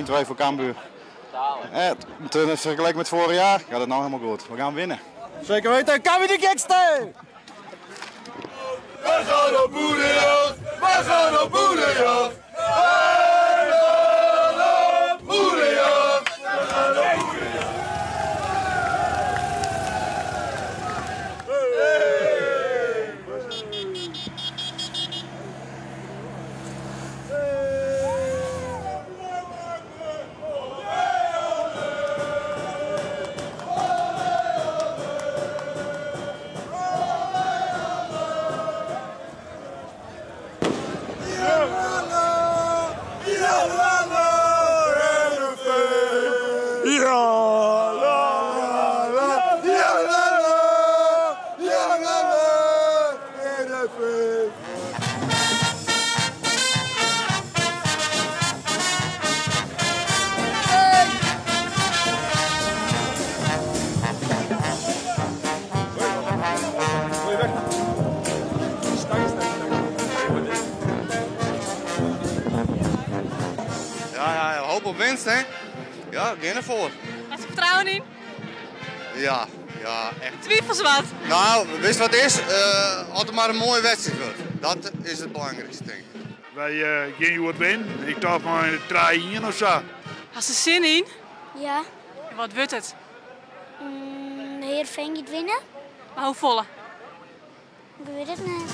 1-2 voor Cambuur. Vergeleken met vorig jaar gaat het nou helemaal goed. We gaan winnen. Zeker weten, Cambuur de gekste! We gaan op moederjacht! We gaan op moederjacht! Ja, hoop op winst, hè? Ja, ga ervoor. Heb je vertrouwen in? Ja, echt. Twijfels wat? Nou, wist wat het is? Als het maar een mooie wedstrijd wordt. Dat is het belangrijkste, denk ik. Wij gaan wat winnen. Ik dacht maar een 3-1 of zo. Had ze zin in? Ja, En wat wordt het? Heerenveen gaat winnen. Maar hoe volle? Ik weet het niet.